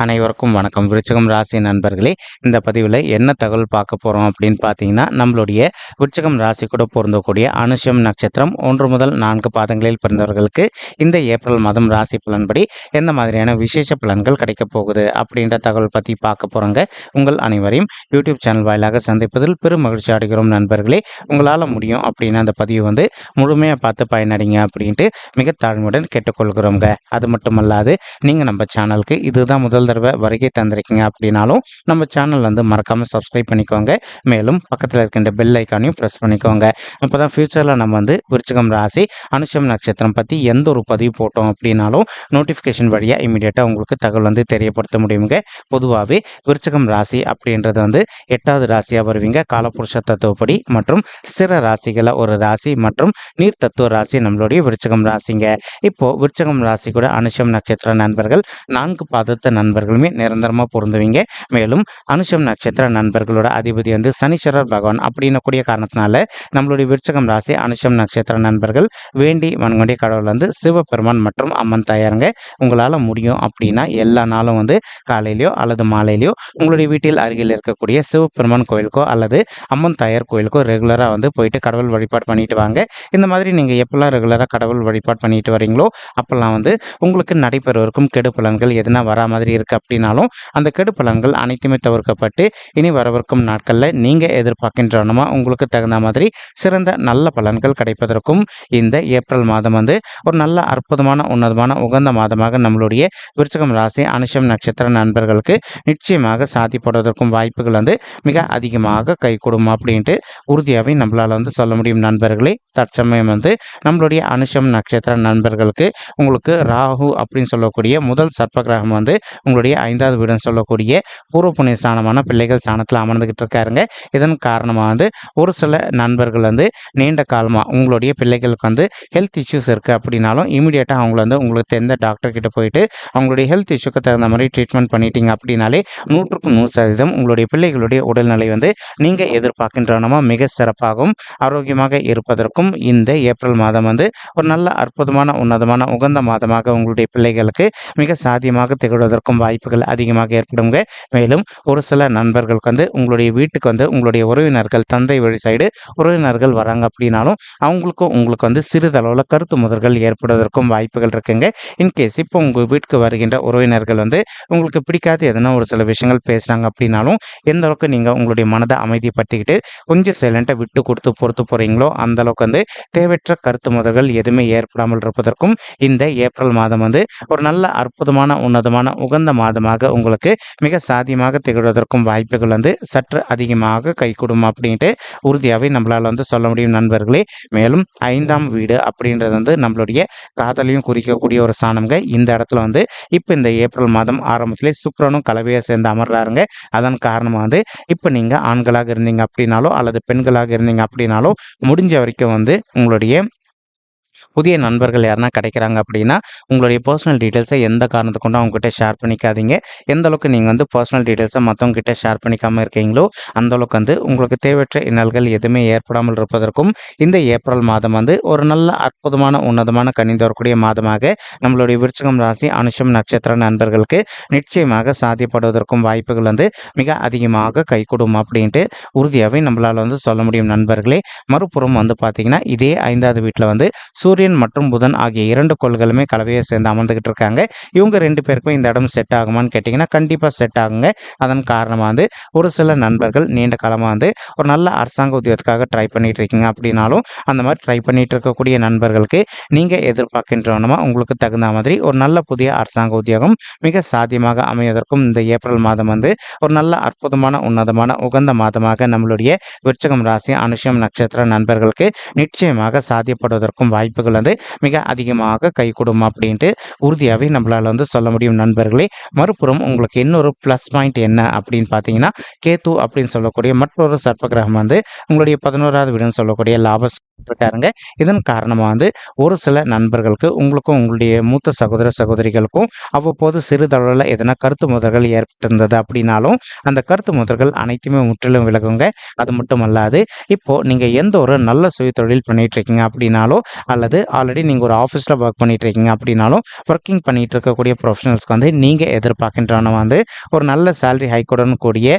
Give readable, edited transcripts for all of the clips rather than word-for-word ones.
அனைவருக்கும் வணக்கம். விருச்சிகம் ராசி நண்பர்களே, இந்த பதிவில் என்ன தகவல் பார்க்க போகிறோம் அப்படின்னு பார்த்தீங்கன்னா, நம்மளுடைய விருச்சிகம் ராசி கூட பொருந்தக்கூடிய அனுஷம் நட்சத்திரம் 1 முதல் 4 பாதங்களில் பிறந்தவர்களுக்கு இந்த ஏப்ரல் மாதம் ராசி பலன்படி எந்த மாதிரியான விசேஷ பலன்கள் கிடைக்கப் போகுது அப்படின்ற தகவல் பற்றி பார்க்க போகிறோங்க. உங்கள் அனைவரையும் யூடியூப் சேனல் வாயிலாக சந்திப்பதில் பெரும் மகிழ்ச்சி அடைகிறோம் நண்பர்களே. உங்களால் முடியும் அப்படின்னு அந்த பதிவு முழுமையாக பார்த்து பயனடைங்க அப்படின்ட்டு மிக தாழ்மையுடன் கேட்டுக்கொள்கிறோங்க. அது மட்டுமல்லாது நீங்கள் நம்ம சேனலுக்கு இதுதான் முதல் தடவை வருகை தந்திருக்கீங்க அப்படின்னாலும் நம்ம சேனல் மறக்காம சப்ஸ்கிரைப் பண்ணிக்கோங்க. மேலும் பக்கத்தில் இருக்கின்ற பெல் ஐக்கானையும் ப்ரெஸ் பண்ணிக்கோங்க. அப்போதான் ஃபியூச்சரில் நம்ம விருச்சிகம் ராசி அனுஷம் நட்சத்திரம் பற்றி எந்த ஒரு பதிவு போட்டோம் அப்படின்னாலும் நோட்டிஃபிகேஷன் வழியாக இமீடியட்டாக உங்களுக்கு தகவல் தெரியப்படுத்த முடியுங்க. பொதுவாகவே விருச்சிகம் ராசி அப்படின்றது 8வது ராசியாக வருவீங்க காலபுருஷ தத்துவப்படி. மற்றும் ஸ்திர ராசிகளை ஒரு ராசி மற்றும் நீர் தத்துவ ராசி நம்மளுடைய விருச்சிகம் ராசிங்க. இப்போ விருச்சிகம் ராசி கூட அனுஷம் நட்சத்திர நண்பர்கள் 4 பாதத்த நண்பர்களுமே நிரந்தரமாக பொருந்துவீங்க. மேலும் அனுஷம் நட்சத்திர நண்பர்களோட அதிபதி சனீஸ்வரர் பகவான் அப்படின்னு கூடிய காரணத்தினால நம்மளுடைய விருச்சிகம் ராசி அனுஷம் நட்சத்திர நண்பர்கள் வேண்டி வணங்கக்கூடிய கடவுள் சிவபெருமான் மற்றும் அம்மன் தாயாருங்க. உங்களால் முடியும் அப்படின்னா எல்லா நாளும் காலையிலையோ அல்லது மாலையிலையோ உங்களுடைய வீட்டில் அருகில் இருக்கக்கூடிய சிவபெருமான் கோயிலுக்கோ அல்லது அம்மன் தாயார் கோயிலுக்கோ ரெகுலராக போயிட்டு கடவுள் வழிபாடு பண்ணிட்டு வாங்க. இந்த மாதிரி நீங்கள் எப்பெல்லாம் ரெகுலராக கடவுள் வழிபாடு பண்ணிட்டு வரீங்களோ அப்பெல்லாம் உங்களுக்கு நடைபெறுவதற்கும் கெடு பலன்கள் எதுனா வரா மாதிரி இருக்கு அப்படின்னாலும் அந்த கெடு பலன்கள் அனைத்துமே தவிர்க்கப்பட்டு இனி வரவிருக்கும் நாட்களில் நீங்கள் எதிர்பார்க்கின்றனமா உங்களுக்கு தகுந்த மாதிரி சிறந்த நல்ல பலன்கள் கிடைப்பதற்கும் இந்த ஏப்ரல் மாதம் ஒரு நல்ல அற்புதமான உன்னதமான உகந்த மாதமாக நம்மளுடைய விருச்சிகம் ராசி அனுஷம் நட்சத்திர நண்பர்களுக்கு நிச்சயமாக சாதிப்படுவதற்கும் வாய்ப்புகள் மிக அதிகமாக கைகூடும் அப்படின்ட்டு உறுதியாகவே நம்மளால் சொல்ல முடியும் நண்பர்களே. தற்சமயம் நம்மளுடைய அனுஷம் நட்சத்திர நண்பர்களுக்கு உங்களுக்கு ராகு அப்படின்னு சொல்லக்கூடிய முதல் சர்ப்ப கிரகம் உங்களுடைய 5வது வீடுன்னு சொல்லக்கூடிய பூர்வ புண்ணிய ஸ்தானமான பிள்ளைகள் ஸ்தானத்தில் அமர்ந்துகிட்டு இருக்காருங்க. இதன் காரணமாக ஒரு சில நண்பர்கள் நீண்ட காலமாக உங்களுடைய பிள்ளைகளுக்கு ஹெல்த் இஷ்யூஸ் இருக்குது அப்படின்னாலும் இமீடியட்டாக அவங்கள உங்களுக்கு தெரிந்த டாக்டர் கிட்ட போயிட்டு அவங்களுடைய ஹெல்த் இஷ்யூக்கு தகுந்த மாதிரி ட்ரீட்மெண்ட் பண்ணிட்டீங்க அப்படின்னாலே 100% உங்களுடைய பிள்ளைகளுடைய உடல்நிலை நீங்கள் எதிர்பார்க்கின்றனமா மிக சிறப்பாகவும் ஆரோக்கியமாக இருப்பதற்கும் இந்த ஏப்ரல் மாதம் ஒரு நல்ல அற்புதமான உன்னதமான உகந்த மாதமாக உங்களுடைய பிள்ளைகளுக்கு மிக சாத்தியமாக திகழ்வதற்கும் வாய்ப்புகள் அதிகமாக ஏற்படுங்க. மேலும் ஒரு சில நண்பர்களுக்கு உங்களுடைய வீட்டுக்கு உங்களுடைய உறவினர்கள் தந்தை வழி சைடு உறவினர்கள் வராங்க அப்படின்னாலும் அவங்களுக்கும் உங்களுக்கு சிறிதளவில் கருத்து முதல்கள் ஏற்படுவதற்கும் வாய்ப்புகள் இருக்குங்க. இன்கேஸ் இப்போ உங்கள் வீட்டுக்கு வருகின்ற உறவினர்கள் உங்களுக்கு பிடிக்காது எதனா ஒரு சில விஷயங்கள் பேசுகிறாங்க அப்படின்னாலும் எந்த அளவுக்கு நீங்கள் உங்களுடைய மனதை அமைதிப்படுத்திக்கிட்டு கொஞ்சம் சைலண்டாக விட்டு கொடுத்து பொறுத்து போகிறீங்களோ அந்த அளவுக்கு தேவையற்ற கருத்து முதல்கள் எதுவுமே ஏற்படாமல் இருப்பதற்கும் இந்த ஏப்ரல் மாதம் ஒரு நல்ல அற்புதமான உன்னதமான உகந்த மாதமாக உங்களுக்கு மிக சாத்தியமாக திகழ்வதற்கும் வாய்ப்புகள் சற்று அதிகமாக கைகூடும் அப்படின்ட்டு உறுதியாகவே நம்மளால் சொல்ல முடியும் நண்பர்களே. மேலும் 5ஆம் வீடு அப்படின்றது நம்மளுடைய காதலையும் குறிக்கக்கூடிய ஒரு ஸ்தானம்ங்க. இந்த இடத்துல இப்போ இந்த ஏப்ரல் மாதம் ஆரம்பத்திலே சுக்கிரனும் கலவையை சேர்ந்து அமர்றாருங்க. அதன் காரணமாக இப்போ நீங்கள் ஆண்களாக இருந்தீங்க அப்படின்னாலோ அல்லது பெண்களாக இருந்தீங்க அப்படின்னாலோ முடிஞ்ச வரைக்கும் உங்களுடைய புதிய நண்பர்கள் யாருன்னா கிடைக்கிறாங்க அப்படின்னா உங்களுடைய பர்சனல் டீட்டெயில்ஸை எந்த காரணத்தை கொண்டு அவங்ககிட்ட ஷேர் பண்ணிக்காதீங்க. எந்த அளவுக்கு நீங்கள் பர்சனல் டீட்டெயில்ஸை மற்றவங்க கிட்ட ஷேர் பண்ணிக்காமல் இருக்கீங்களோ அந்த அளவுக்கு உங்களுக்கு தேவையற்ற இன்னல்கள் எதுவுமே ஏற்படாமல் இருப்பதற்கும் இந்த ஏப்ரல் மாதம் ஒரு நல்ல அற்புதமான உன்னதமான கணிந்து வரக்கூடிய மாதமாக நம்மளுடைய விருச்சிகம் ராசி அனுஷம் நட்சத்திர நண்பர்களுக்கு நிச்சயமாக சாத்தியப்படுவதற்கும் வாய்ப்புகள் மிக அதிகமாக கைகூடும் அப்படின்ட்டு உறுதியாகவே நம்மளால் சொல்ல முடியும் நண்பர்களே. மறுபுறம் பார்த்தீங்கன்னா இதே 5வது வீட்டில் சூரியன் மற்றும் புதன் ஆகிய 2 கோள்களுமே கலவையை சேர்ந்து அமர்ந்துகிட்டு இருக்காங்க. இவங்க 2 பேருக்கும் இந்த இடம் செட் ஆகுமான்னு கேட்டிங்கன்னா கண்டிப்பாக செட் ஆகுங்க. அதன் காரணமாக ஒரு சில நண்பர்கள் நீண்ட காலமாக ஒரு நல்ல அரசாங்க உத்தியோகத்துக்காக ட்ரை பண்ணிட்டு இருக்கீங்க அப்படின்னாலும் அந்த மாதிரி ட்ரை பண்ணிட்டு இருக்கக்கூடிய நண்பர்களுக்கு நீங்கள் எதிர்பார்க்கின்றனமா உங்களுக்கு தகுந்த மாதிரி ஒரு நல்ல புதிய அரசாங்க உத்தியோகம் மிக சாத்தியமாக அமைவதற்கும் இந்த ஏப்ரல் மாதம் ஒரு நல்ல அற்புதமான உன்னதமான உகந்த மாதமாக நம்மளுடைய விருச்சிகம் ராசி அனுஷம் நட்சத்திர நண்பர்களுக்கு நிச்சயமாக சாத்தியப்படுவதற்கும் வாய்ப்புகள் மிக அதிகமாக கைகூடும் அப்படின்ட்டு உறுதியாகவே நம்மளால் சொல்ல முடியும் நண்பர்களே. மறுபுறம் உங்களுக்கு இன்னொரு ப்ளஸ் பாயிண்ட் என்ன அப்படின்னு பார்த்தீங்கன்னா கேத்து அப்படின்னு சொல்லக்கூடிய மற்றொரு சர்ப்ப கிரகம் உங்களுடைய 11வது வீடுன்னு சொல்லக்கூடிய லாப இருக்காருங்க. இதன் காரணமாக ஒரு சில நண்பர்களுக்கு உங்களுக்கும் உங்களுடைய மூத்த சகோதர சகோதரிகளுக்கும் அவ்வப்போது சிறிதளவில் எதனா கருத்து முதல்கள் ஏற்பட்டிருந்தது அப்படின்னாலும் அந்த கருத்து முதல்கள் அனைத்துமே முற்றிலும் விலகுங்க. அது மட்டும் அல்லாது இப்போ நீங்கள் எந்த ஒரு நல்ல சுய தொழில் பண்ணிட்டு இருக்கீங்க அப்படின்னாலோ அல்லது அல்லது ஆல்ரெடி நீங்கள் ஒரு ஆஃபீஸில் ஒர்க் பண்ணிட்டு இருக்கீங்க அப்படின்னாலும் ஒர்க்கிங் பண்ணிட்டு இருக்கக்கூடிய ப்ரொஃபஷனல்ஸ்க்கு வந்து நீங்கள் எதிர்பார்க்கின்றன வந்து ஒரு நல்ல சேலரி ஹைக்குடன் கூடிய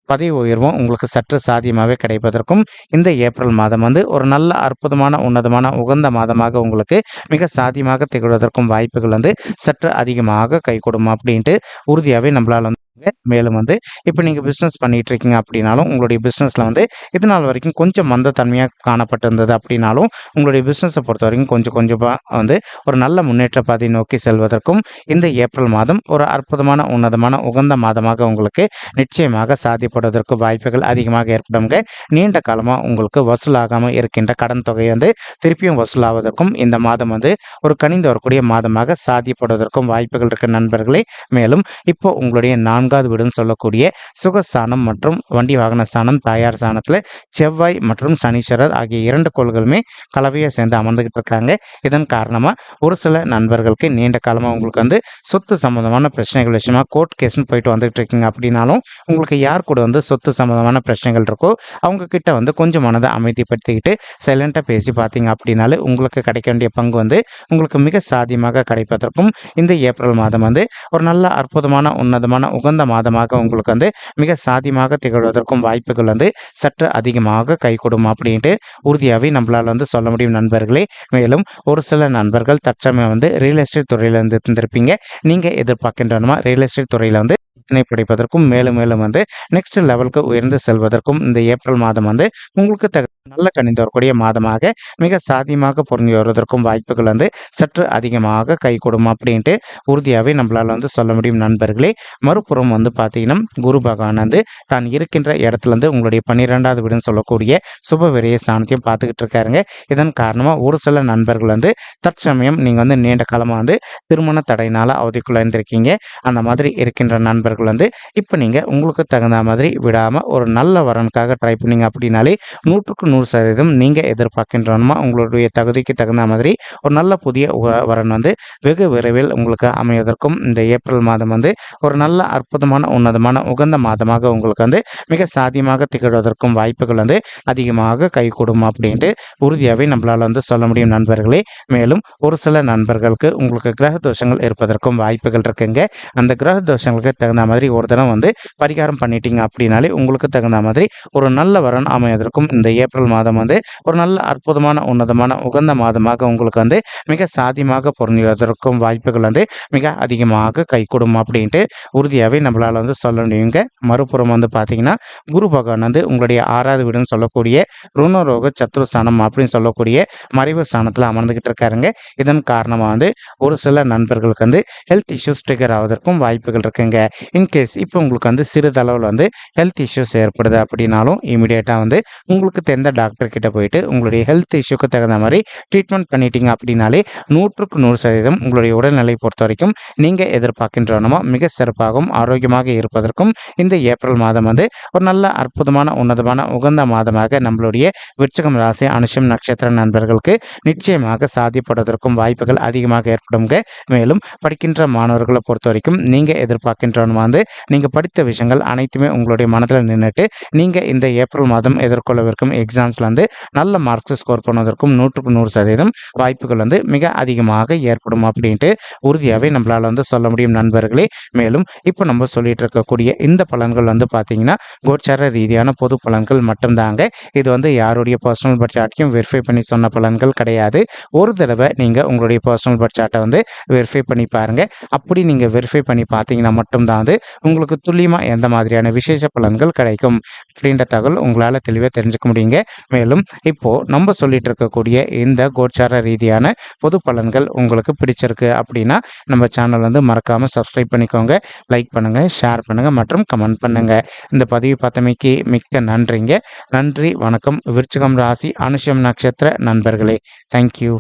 பதவி உயர்வும் உங்களுக்கு சற்று சாத்தியமாகவே கிடைப்பதற்கும் இந்த ஏப்ரல் மாதம் வந்து ஒரு நல்ல அற்புதமான உன்னதமான உகந்த மாதமாக உங்களுக்கு மிக சாத்தியமாக திகழ்வதற்கும் வாய்ப்புகள் வந்து சற்று அதிகமாக கைகூடும் அப்படின்ட்டு உறுதியாகவே நம்மளால் வந்து மேலும் வந்து இப்போ நீங்கள் பிஸ்னஸ் பண்ணிட்டு இருக்கீங்க அப்படின்னாலும் உங்களுடைய பிஸ்னஸில் வந்து இது நாள் வரைக்கும் கொஞ்சம் மந்தத்தன்மையாக காணப்பட்டிருந்தது அப்படின்னாலும் உங்களுடைய பிஸ்னஸை பொறுத்த வரைக்கும் கொஞ்சம் கொஞ்சமாக வந்து ஒரு நல்ல முன்னேற்ற பாதை நோக்கி செல்வதற்கும் இந்த ஏப்ரல் மாதம் ஒரு அற்புதமான உன்னதமான உகந்த மாதமாக உங்களுக்கு நிச்சயமாக சாத்தியப்படுவதற்கு வாய்ப்புகள் அதிகமாக ஏற்படுங்க. நீண்ட காலமாக உங்களுக்கு வசூலாகாமல் இருக்கின்ற கடன் தொகை வந்து திருப்பியும் வசூலாவதற்கும் இந்த மாதம் வந்து ஒரு கனிந்து வரக்கூடிய மாதமாக சாத்தியப்படுவதற்கும் வாய்ப்புகள் இருக்க நண்பர்களே. மேலும் இப்போ உங்களுடைய நான்காவது வீடுன்னு சொல்லக்கூடிய சுகஸ்தானம் மற்றும் வண்டி வாகன ஸ்தானம் தாயார் ஸ்தானத்தில் செவ்வாய் மற்றும் சனீஸ்வரர் ஆகிய 2 கோள்களுமே கலவையாக சேர்ந்து அமர்ந்துகிட்டு இருக்காங்க. இதன் காரணமாக ஒரு சில நண்பர்களுக்கு நீண்ட காலமாக உங்களுக்கு வந்து சொத்து சம்பந்தமான பிரச்சனைகள் விஷயமா கோர்ட் கேஸ்ன்னு போயிட்டு வந்துட்டு இருக்கீங்க அப்படின்னாலும் உங்களுக்கு யார் கூட வந்து சொத்து சம்பந்தமான பிரச்சனைகள் இருக்கோ அவங்க கிட்ட வந்து கொஞ்சம் மனதை அமைதிப்படுத்திக்கிட்டு சைலண்டாக பேசி பார்த்தீங்க அப்படின்னாலே உங்களுக்கு கிடைக்க வேண்டிய பங்கு வந்து உங்களுக்கு மிக சாத்தியமாக கிடைப்பதற்கும் இந்த ஏப்ரல் மாதம் வந்து ஒரு நல்ல அற்புதமான உன்னதமான உகந்த மாதமாக உங்களுக்கு வந்து மிக சாத்தியமாக திகழ்வதற்கும் வாய்ப்புகள் வந்து சற்று அதிகமாக கைகூடும் அப்படின்ட்டு உறுதியாகவே நம்மளால் வந்து சொல்ல முடியும் நண்பர்களே. மேலும் ஒரு சில நண்பர்கள் தற்சமயம் வந்து ரியல் எஸ்டேட் துறையில் இருந்து இருந்திருப்பீங்க. நீங்கள் எதிர்பார்க்கின்றனமா ரியல் எஸ்டேட் துறையில் வந்து படிப்பதற்கும் மேலும் மேலும் வந்து நெக்ஸ்ட் லெவலுக்கு உயர்ந்து செல்வதற்கும் இந்த ஏப்ரல் மாதம் வந்து உங்களுக்கு நல்ல கணிந்து வரக்கூடிய மாதமாக மிக சாத்தியமாக பொருந்தி வருவதற்கும் வாய்ப்புகள் வந்து சற்று அதிகமாக கைகூடும் அப்படின்ட்டு உறுதியாகவே நம்மளால் வந்து சொல்ல முடியும் நண்பர்களே. மறுபுறம் வந்து பார்த்தீங்கன்னா குரு பகவான் வந்து தான் இருக்கின்ற இடத்துலேருந்து உங்களுடைய 12வது வீடுன்னு சொல்லக்கூடிய சுப விரைய ஸ்தானத்தையும் பார்த்துக்கிட்டு இருக்காருங்க. இதன் காரணமாக ஒரு சில நண்பர்கள் வந்து தற்சமயம் நீங்கள் வந்து நீண்ட காலமாக வந்து திருமண தடையினால் அவதிக்குள்ளாயிருந்திருக்கீங்க. அந்த மாதிரி இருக்கின்ற நண்பர்கள் வந்து இப்போ நீங்கள் உங்களுக்கு தகுந்த மாதிரி விடாமல் ஒரு நல்ல வரனுக்காக ட்ரை பண்ணீங்க அப்படின்னாலே 100% நீங்கள் எதிர்பார்க்கின்றனமா உங்களுடைய தகுதிக்கு தகுந்த மாதிரி ஒரு நல்ல புதிய வரன் வந்து வெகு விரைவில் உங்களுக்கு அமைவதற்கும் இந்த ஏப்ரல் மாதம் வந்து ஒரு நல்ல அற்புதமான உன்னதமான உகந்த மாதமாக உங்களுக்கு வந்து மிக சாத்தியமாக திகழ்வதற்கும் வாய்ப்புகள் வந்து அதிகமாக கைகூடும் அப்படின்ட்டு உறுதியாகவே நம்மளால் வந்து சொல்ல முடியும் நண்பர்களே. மேலும் ஒரு சில நண்பர்களுக்கு உங்களுக்கு கிரக தோஷங்கள் இருப்பதற்கும் வாய்ப்புகள் இருக்குங்க. அந்த கிரக தோஷங்களுக்கு தகுந்த மாதிரி ஒரு தினம் வந்து பரிகாரம் பண்ணிட்டீங்க அப்படின்னாலே உங்களுக்கு தகுந்த மாதிரி ஒரு நல்ல வரன் அமைவதற்கும் இந்த ஏப்ரல் மாதம் வந்து ஒரு நல்ல அற்புதமான உன்னதமான உகந்த மாதமாக உங்களுக்கு வந்து மிக சாத்தியமாக பொருந்துவதற்கும் வாய்ப்புகள் வந்து மிக அதிகமாக கைகூடும் அப்படின்ட்டு உறுதியாகவே நம்மளால் வந்து சொல்ல முடியுங்க. மறுபுறம் வந்து பார்த்தீங்கன்னா குரு பகவான் வந்து உங்களுடைய 6வது வீடுன்னு சொல்லக்கூடிய ருணரோக சத்ருஸ்தானம் அப்படின்னு சொல்லக்கூடிய மறைவு ஸ்தானத்தில் அமர்ந்துகிட்டு இருக்காருங்க. இதன் காரணமாக வந்து ஒரு சில நண்பர்களுக்கு வந்து ஹெல்த் இஷ்யூஸ் ட்ரிகர் ஆவதற்கும் வாய்ப்புகள் இருக்குங்க. இன்கேஸ் இப்போ உங்களுக்கு வந்து சிறிதளவில் வந்து ஹெல்த் இஷ்யூஸ் ஏற்படுது அப்படின்னாலும் இமீடியட்டாக வந்து உங்களுக்கு தெரிந்த டாக்டர் கிட்ட போயிட்டு உங்களுடைய ஹெல்த் இஷ்யூக்கு தகுந்த மாதிரி ட்ரீட்மெண்ட் பண்ணிட்டீங்க அப்படின்னாலே 100% உங்களுடைய உடல்நிலை பொறுத்த வரைக்கும் நீங்கள் எதிர்பார்க்கின்றனமோ மிக சிறப்பாகவும் ஆரோக்கியமாக இருப்பதற்கும் இந்த ஏப்ரல் மாதம் வந்து ஒரு நல்ல அற்புதமான உன்னதமான உகந்த மாதமாக நம்மளுடைய விருச்சிகம் ராசி அனுஷம் நட்சத்திர நண்பர்களுக்கு நிச்சயமாக சாத்தியப்படுவதற்கும் வாய்ப்புகள் அதிகமாக ஏற்படுங்க. மேலும் படிக்கின்ற மாணவர்களை பொறுத்த வரைக்கும் நீங்கள் எதிர்பார்க்கின்றன வந்து நீங்கள் படித்த விஷயங்கள் அனைத்துமே உங்களுடைய மனதில் நின்றுட்டு நீங்கள் இந்த ஏப்ரல் மாதம் எதிர்கொள்ளவிருக்கும் எக்ஸாம்ஸில் வந்து நல்ல மார்க்ஸ் ஸ்கோர் பண்ணுவதற்கும் 100% வாய்ப்புகள் வந்து மிக அதிகமாக ஏற்படும் அப்படின்ட்டு உறுதியாகவே நம்மளால் வந்து சொல்ல முடியும் நண்பர்களே. மேலும் இப்போ நம்ம சொல்லிட்டு இருக்கக்கூடிய இந்த பலன்கள் வந்து பார்த்தீங்கன்னா கோச்சார ரீதியான பொது பலன்கள் மட்டும்தாங்க. இது வந்து யாருடைய பர்சனல் பட்ஜெட்டையும் வெரிஃபை பண்ணி சொன்ன பலன்கள் கிடையாது. ஒரு தடவை நீங்கள் உங்களுடைய பர்சனல் பட்ஜெட்டை வந்து வெரிஃபை பண்ணி பாருங்கள். அப்படி நீங்கள் வெரிஃபை பண்ணி பார்த்தீங்கன்னா மட்டும்தான் வந்து உங்களுக்கு துல்லியமாக எந்த மாதிரியான விசேஷ பலன்கள் கிடைக்கும் அப்படின்ற தகவல் உங்களால் தெளிவாக தெரிஞ்சுக்க முடியுங்க. மேலும் இப்போது நம்ம சொல்லிட்டு இருக்கக்கூடிய இந்த கோச்சார ரீதியான பொது பலன்கள் உங்களுக்கு பிடிச்சிருக்கு அப்படின்னா நம்ம சேனல் வந்து மறக்காமல் சப்ஸ்கிரைப் பண்ணிக்கோங்க, லைக் பண்ணுங்கள், ஷேர் பண்ணுங்கள் மற்றும் கமெண்ட் பண்ணுங்கள். இந்த பதிவு பார்த்தமைக்கு மிக்க நன்றிங்க. நன்றி, வணக்கம். விருச்சிகம் ராசி அனுஷம் நட்சத்திர நண்பர்களே, தேங்க்யூ.